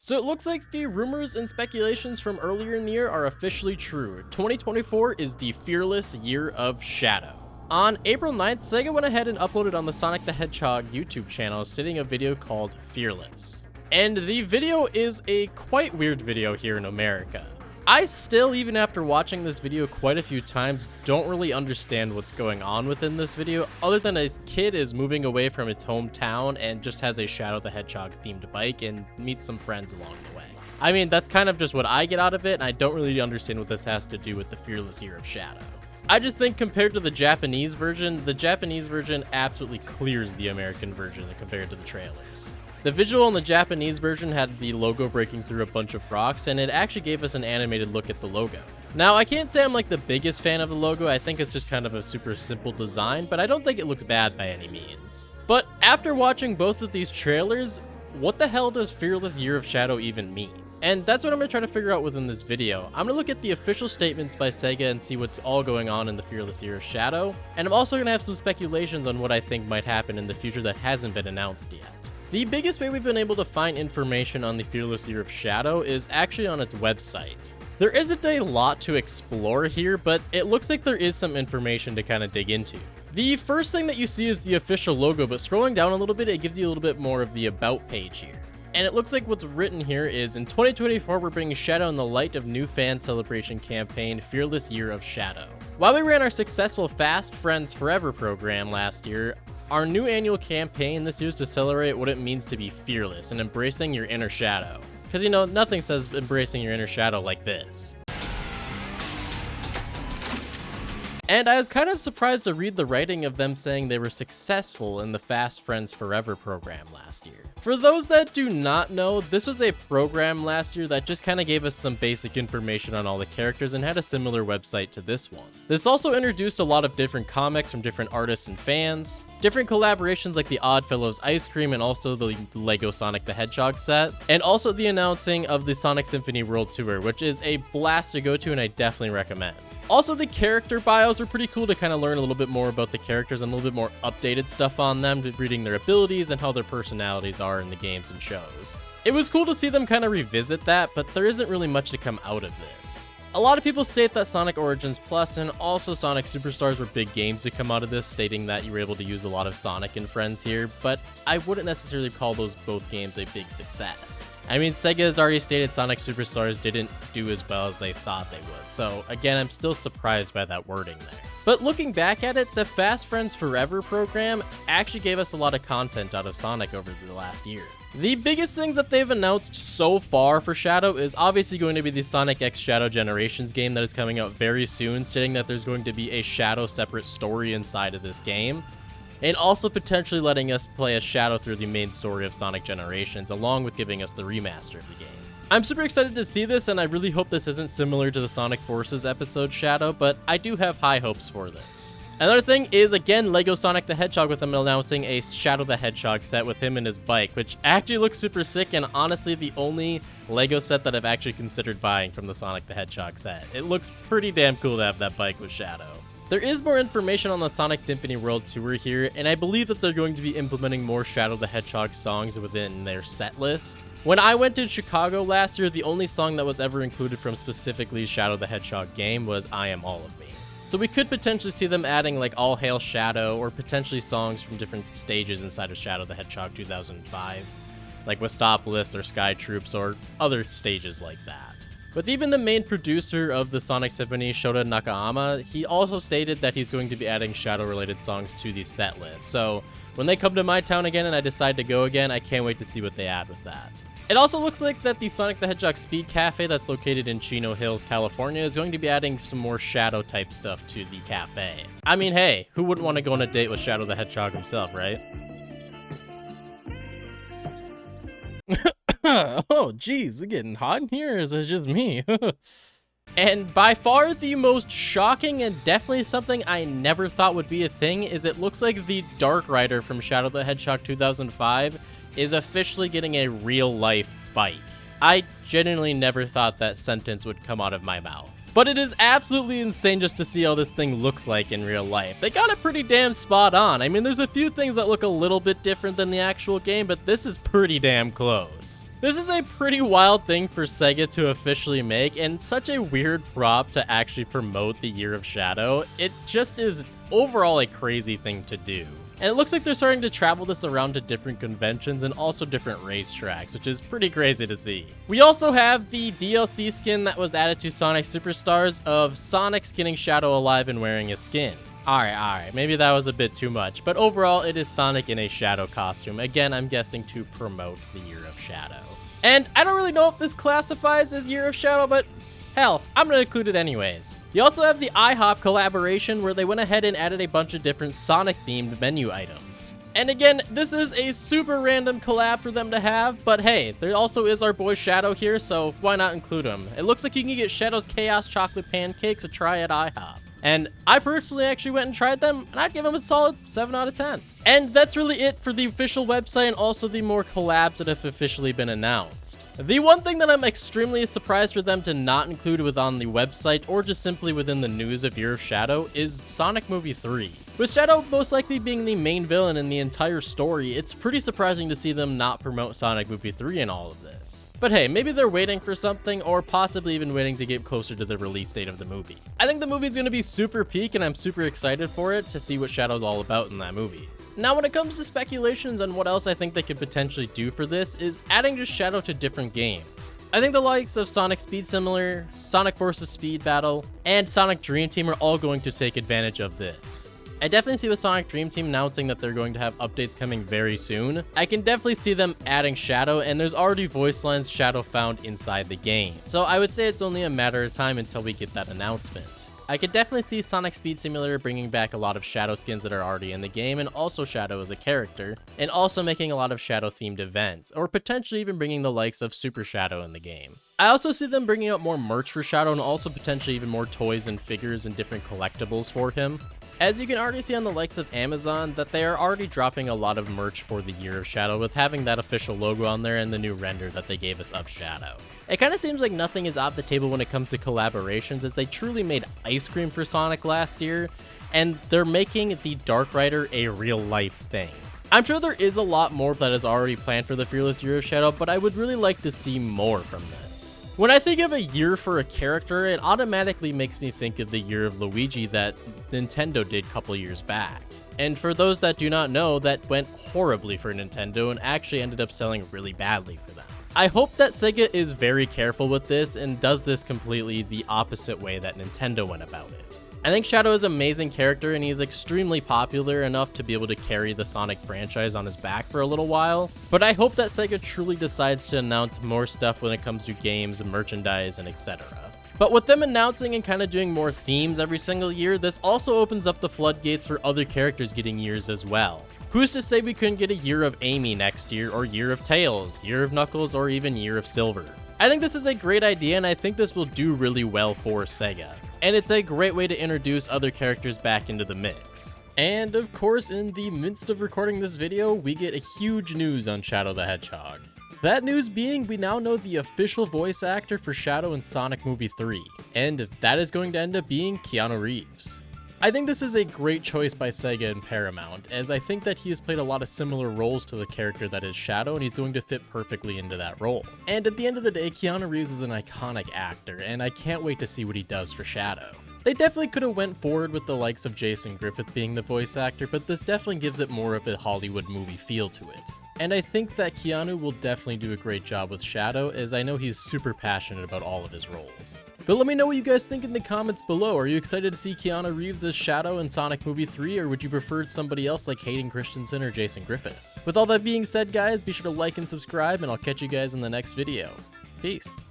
So it looks like the rumors and speculations from earlier in the year are officially true. 2024 is the fearless year of Shadow. On April 9th, Sega went ahead and uploaded on the Sonic the Hedgehog YouTube channel, stating a video called Fearless. And the video is a quite weird video here in America. I still, even after watching this video quite a few times, don't really understand what's going on within this video, other than a kid is moving away from its hometown and just has a Shadow the Hedgehog themed bike and meets some friends along the way. I mean, that's kind of just what I get out of it, and I don't really understand what this has to do with the fearless year of Shadow. I just think compared to the Japanese version absolutely clears the American version compared to the trailers. The visual in the Japanese version had the logo breaking through a bunch of rocks, and it actually gave us an animated look at the logo. Now, I can't say I'm like the biggest fan of the logo, I think it's just kind of a super simple design, but I don't think it looks bad by any means. But after watching both of these trailers, what the hell does Fearless Year of Shadow even mean? And that's what I'm going to try to figure out within this video. I'm going to look at the official statements by Sega and see what's all going on in the Fearless Year of Shadow, and I'm also going to have some speculations on what I think might happen in the future that hasn't been announced yet. The biggest way we've been able to find information on the Fearless Year of Shadow is actually on its website. There isn't a lot to explore here, but it looks like there is some information to kind of dig into. The first thing that you see is the official logo, but scrolling down a little bit, it gives you a little bit more of the About page here. And it looks like what's written here is, in 2024, we're bringing Shadow in the light of new fan celebration campaign, Fearless Year of Shadow. While we ran our successful Fast Friends Forever program last year, our new annual campaign this year is to celebrate what it means to be fearless and embracing your inner shadow. Because, you know, nothing says embracing your inner shadow like this. And I was kind of surprised to read the writing of them saying they were successful in the Fast Friends Forever program last year. For those that do not know, this was a program last year that just kind of gave us some basic information on all the characters and had a similar website to this one. This also introduced a lot of different comics from different artists and fans, different collaborations like the Oddfellows Ice Cream and also the Lego Sonic the Hedgehog set, and also the announcing of the Sonic Symphony World Tour, which is a blast to go to and I definitely recommend. Also, the character bios are pretty cool to kind of learn a little bit more about the characters and a little bit more updated stuff on them, reading their abilities and how their personalities are in the games and shows. It was cool to see them kind of revisit that, but there isn't really much to come out of this. A lot of people state that Sonic Origins Plus and also Sonic Superstars were big games to come out of this, stating that you were able to use a lot of Sonic and friends here, but I wouldn't necessarily call those both games a big success. I mean, Sega has already stated Sonic Superstars didn't do as well as they thought they would, so again, I'm still surprised by that wording there. But looking back at it, the Fast Friends Forever program actually gave us a lot of content out of Sonic over the last year. The biggest things that they've announced so far for Shadow is obviously going to be the Sonic X Shadow Generations game that is coming out very soon, stating that there's going to be a Shadow separate story inside of this game, and also potentially letting us play as Shadow through the main story of Sonic Generations, along with giving us the remaster of the game. I'm super excited to see this, and I really hope this isn't similar to the Sonic Forces episode Shadow, but I do have high hopes for this. Another thing is, again, Lego Sonic the Hedgehog, with them announcing a Shadow the Hedgehog set with him and his bike, which actually looks super sick, and honestly the only Lego set that I've actually considered buying from the Sonic the Hedgehog set. It looks pretty damn cool to have that bike with Shadow. There is more information on the Sonic Symphony World Tour here, and I believe that they're going to be implementing more Shadow the Hedgehog songs within their set list. When I went to Chicago last year, the only song that was ever included from specifically Shadow the Hedgehog game was I Am All of Me. So we could potentially see them adding like All Hail Shadow, or potentially songs from different stages inside of Shadow the Hedgehog 2005, like Westopolis or Sky Troops or other stages like that. With even the main producer of the Sonic Symphony, Shota Nakayama, he also stated that he's going to be adding Shadow-related songs to the set list. So when they come to my town again and I decide to go again, I can't wait to see what they add with that. It also looks like that the Sonic the Hedgehog Speed Cafe that's located in Chino Hills, California is going to be adding some more Shadow type stuff to the cafe. I mean, hey, who wouldn't want to go on a date with Shadow the Hedgehog himself, right? Oh, geez, it's getting hot in here, or is it just me? And by far the most shocking and definitely something I never thought would be a thing is it looks like the Dark Rider from Shadow the Hedgehog 2005 is officially getting a real-life bike. I genuinely never thought that sentence would come out of my mouth. But it is absolutely insane just to see how this thing looks like in real life. They got it pretty damn spot on. I mean, there's a few things that look a little bit different than the actual game, but this is pretty damn close. This is a pretty wild thing for Sega to officially make, and such a weird prop to actually promote the Year of Shadow. It just is overall a crazy thing to do. And it looks like they're starting to travel this around to different conventions and also different racetracks, which is pretty crazy to see. We also have the DLC skin that was added to Sonic Superstars of Sonic skinning Shadow alive and wearing his skin. Alright, maybe that was a bit too much, but overall it is Sonic in a Shadow costume. Again, I'm guessing to promote the Year of Shadow. And I don't really know if this classifies as Year of Shadow, but hell, I'm gonna include it anyways. You also have the IHOP collaboration where they went ahead and added a bunch of different Sonic themed menu items. And again, this is a super random collab for them to have, but hey, there also is our boy Shadow here, so why not include him? It looks like you can get Shadow's Chaos Chocolate Pancakes to try at IHOP. And I personally actually went and tried them, and I'd give them a solid 7 out of 10. And that's really it for the official website and also the more collabs that have officially been announced. The one thing that I'm extremely surprised for them to not include on the website or just simply within the news of Year of Shadow is Sonic Movie 3. With Shadow most likely being the main villain in the entire story, it's pretty surprising to see them not promote Sonic Movie 3 in all of this. But hey, maybe they're waiting for something or possibly even waiting to get closer to the release date of the movie. I think the movie's going to be super peak and I'm super excited for it to see what Shadow's all about in that movie. Now when it comes to speculations on what else I think they could potentially do for this is adding just Shadow to different games. I think the likes of Sonic Speed Simulator, Sonic Forces Speed Battle, and Sonic Dream Team are all going to take advantage of this. I definitely see with Sonic Dream Team announcing that they're going to have updates coming very soon. I can definitely see them adding Shadow, and there's already voice lines Shadow found inside the game. So I would say it's only a matter of time until we get that announcement. I could definitely see Sonic Speed Simulator bringing back a lot of Shadow skins that are already in the game, and also Shadow as a character, and also making a lot of Shadow themed events, or potentially even bringing the likes of Super Shadow in the game. I also see them bringing out more merch for Shadow and also potentially even more toys and figures and different collectibles for him. As you can already see on the likes of Amazon, that they are already dropping a lot of merch for the Year of Shadow with having that official logo on there and the new render that they gave us of Shadow. It kind of seems like nothing is off the table when it comes to collaborations, as they truly made ice cream for Sonic last year, and they're making the Dark Rider a real life thing. I'm sure there is a lot more that is already planned for the Fearless Year of Shadow, but I would really like to see more from this. When I think of a year for a character, it automatically makes me think of the Year of Luigi that Nintendo did a couple years back. And for those that do not know, that went horribly for Nintendo and actually ended up selling really badly for them. I hope that Sega is very careful with this and does this completely the opposite way that Nintendo went about it. I think Shadow is an amazing character and he's extremely popular enough to be able to carry the Sonic franchise on his back for a little while, but I hope that Sega truly decides to announce more stuff when it comes to games, merchandise, and etc. But with them announcing and kind of doing more themes every single year, this also opens up the floodgates for other characters getting years as well. Who's to say we couldn't get a Year of Amy next year, or Year of Tails, Year of Knuckles, or even Year of Silver? I think this is a great idea and I think this will do really well for Sega. And it's a great way to introduce other characters back into the mix. And of course, in the midst of recording this video, we get a huge news on Shadow the Hedgehog. That news being, we now know the official voice actor for Shadow in Sonic Movie 3, and that is going to end up being Keanu Reeves. I think this is a great choice by Sega and Paramount, as I think that he has played a lot of similar roles to the character that is Shadow, and he's going to fit perfectly into that role. And at the end of the day, Keanu Reeves is an iconic actor, and I can't wait to see what he does for Shadow. They definitely could have went forward with the likes of Jason Griffith being the voice actor, but this definitely gives it more of a Hollywood movie feel to it. And I think that Keanu will definitely do a great job with Shadow, as I know he's super passionate about all of his roles. But let me know what you guys think in the comments below. Are you excited to see Keanu Reeves as Shadow in Sonic Movie 3, or would you prefer somebody else like Hayden Christensen or Jason Griffith? With all that being said, guys, be sure to like and subscribe, and I'll catch you guys in the next video. Peace.